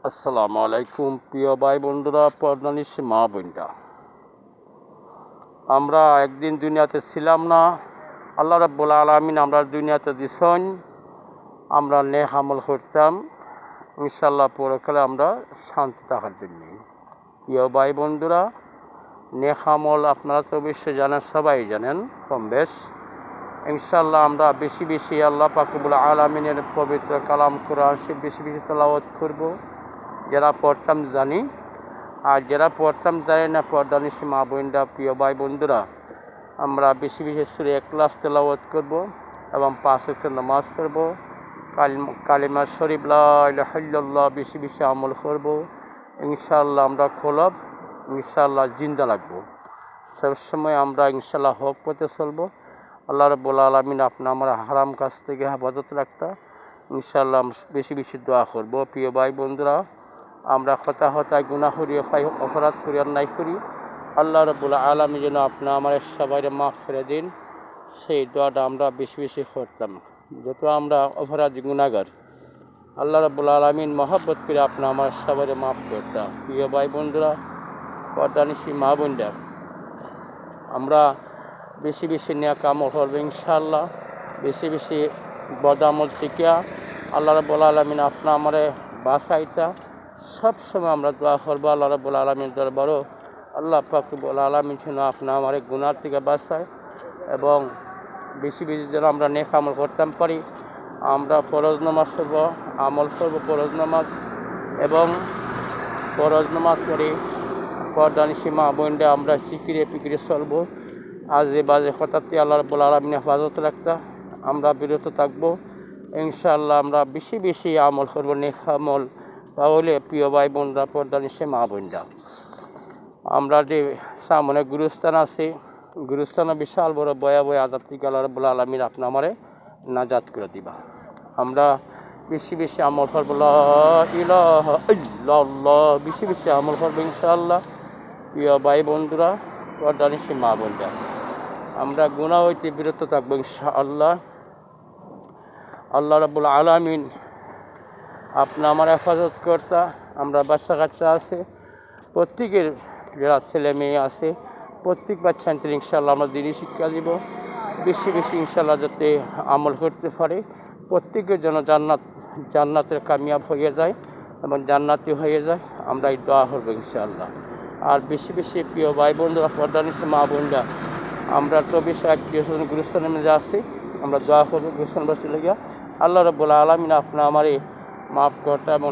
আসসালামু আলাইকুম প্রিয় ভাই বন্ধুরা, পর্দানিশ মা বোনরা। আমরা একদিন দুনিয়াতে ছিলাম না, আল্লাহ রাব্বুল আলামিন আমরা দুনিয়াতে দিছেন, আমরা নেক আমল করতাম ইনশাআল্লাহ পরকালে আমরা শান্তি থাকার জন্য। প্রিয় ভাই বন্ধুরা, নেক আমল আপনারা তো অবশ্যই জানেন, সবাই জানেন কম বেশ। ইনশাআল্লাহ আমরা বেশি বেশি আল্লাহ পাক রব্বুল আলামিনের পবিত্র কালাম কোরআন বেশি বেশি তেলাওয়াত করব। যারা পড়তাম জানি, আর যারা পড়তাম জানি না, পর্দানিশী মা বোনরা, প্রিয় ভাই বন্ধুরা, আমরা বেশি বেশি সূরা ইখলাস তেলাওয়াত করব এবং 5 ওয়াক্ত নামাজ পড়ব, কালিমা শরীফ লা ইলাহা ইল্লাল্লাহ বেশি বেশি আমল করব। ইনশাআল্লাহ আমরা খোলব, ইনশাআল্লাহ জিন্দা লাগবো। সবসময় আমরা ইনশাআল্লাহ হক পথে চলবো। আল্লাহ রাব্বুল আলামিন আপনি আমার হারাম কাজ থেকে হেফাজত রাখতা। ইনশাআল্লাহ বেশি বেশি দোয়া করব। প্রিয় ভাই বন্ধুরা, আমরা হতায় গুনাহ করি, অপরাধ করি, অন্যায় করি, আল্লাহ রাব্বুল আলামিন যেন আপনি আমার সবাই মাফ করে দিন, সেই দোয়াটা আমরা বেশি বেশি করতাম। যত আমরা অপরাধী গুনাহগার, আল্লাহ রাব্বুল আলামিন মহব্বত করে আপনি আমার সবাই মাফ করতাম। প্রিয় ভাই বন্ধুরা, পর্দানিশী মা বোনরা, আমরা বেশি বেশি নেক আমল করব ইনশাআল্লাহ। বেশি বেশি বদামল থেকে আল্লাহ রাব্বুল আলামিন আপনি আমারে বাঁচাইতা। সবসময় আমরা দোয়া করবো আল্লাহ রাব্বুল আলামিন দরবারও, আল্লাহ পাক রব্বুল আলামিন যেন আপনি আমার গুনাহ থেকে বাঁচায় এবং বেশি বেশি যেন আমরা নেক আমল করতাম পারি। আমরা ফরজ নামাজ পড়ব, আমল করব ফরজ নামাজ, এবং ফরজ নামাজ পড়ি পর্দানিশী মা বোনরা আমরা চিকিরে পিকিরে চলবো। আজে বাজে হঠাৎ আল্লাহ রাব্বুল আলামিন হেফাজত রাখতা, আমরা বিরত থাকবো। ইনশাআল্লাহ আমরা বেশি বেশি আমল করবো, নেক আমল। তাহলে প্রিয় ভাই বোনরা, পর্দানিশী মা বোনরা, আমরা যে সামনে গুরুস্থান আছে, গুরুস্থানে বিশাল বড় ভয়াবহ আযাব থেকে আল্লাহ রাব্বুল আলামিন আপনি আমারে নাজাত করে দিবা। আমরা বেশি বেশি আমল করবো, লা ইলাহা ইল্লাল্লাহ বেশি বেশি আমল করবো ইনশাআল্লাহ। প্রিয় ভাই বন্ধুরা, পর্দানিশী মা বোনরা, আমরা গুনাহ হইতে বিরত থাকবো ইনশাআল্লাহ। আল্লাহ রাব্বুল আলামিন আপনি আমার হেফাজত কর্তা। আমরা বাচ্চা কাচ্চা আছে, প্রত্যেকের যারা ছেলে মেয়ে আছে, প্রত্যেক বাচ্চা ইনশাআল্লাহ আমরা দিনই শিক্ষা দিব। বেশি বেশি ইনশাআল্লাহ যাতে আমল করতে পারে, প্রত্যেকের জন্য জান্নাতের কামিয়াব হয়ে যায় এবং জান্নাতি হয়ে যায়, আমরা এই দোয়া করবো ইনশাআল্লাহ। আর বেশি বেশি প্রিয় ভাই বন্ধুরা, পর্দানিশী মা বোনরা, আমরা তো বেশি আত্মীয় স্বজন গুরুস্থানের মধ্যে আছি, আমরা দোয়া করবো গুরুস্থান বসতে লেগে আল্লাহ রাব্বুল আলামিন আপনি আমারে মাফ করতে এবং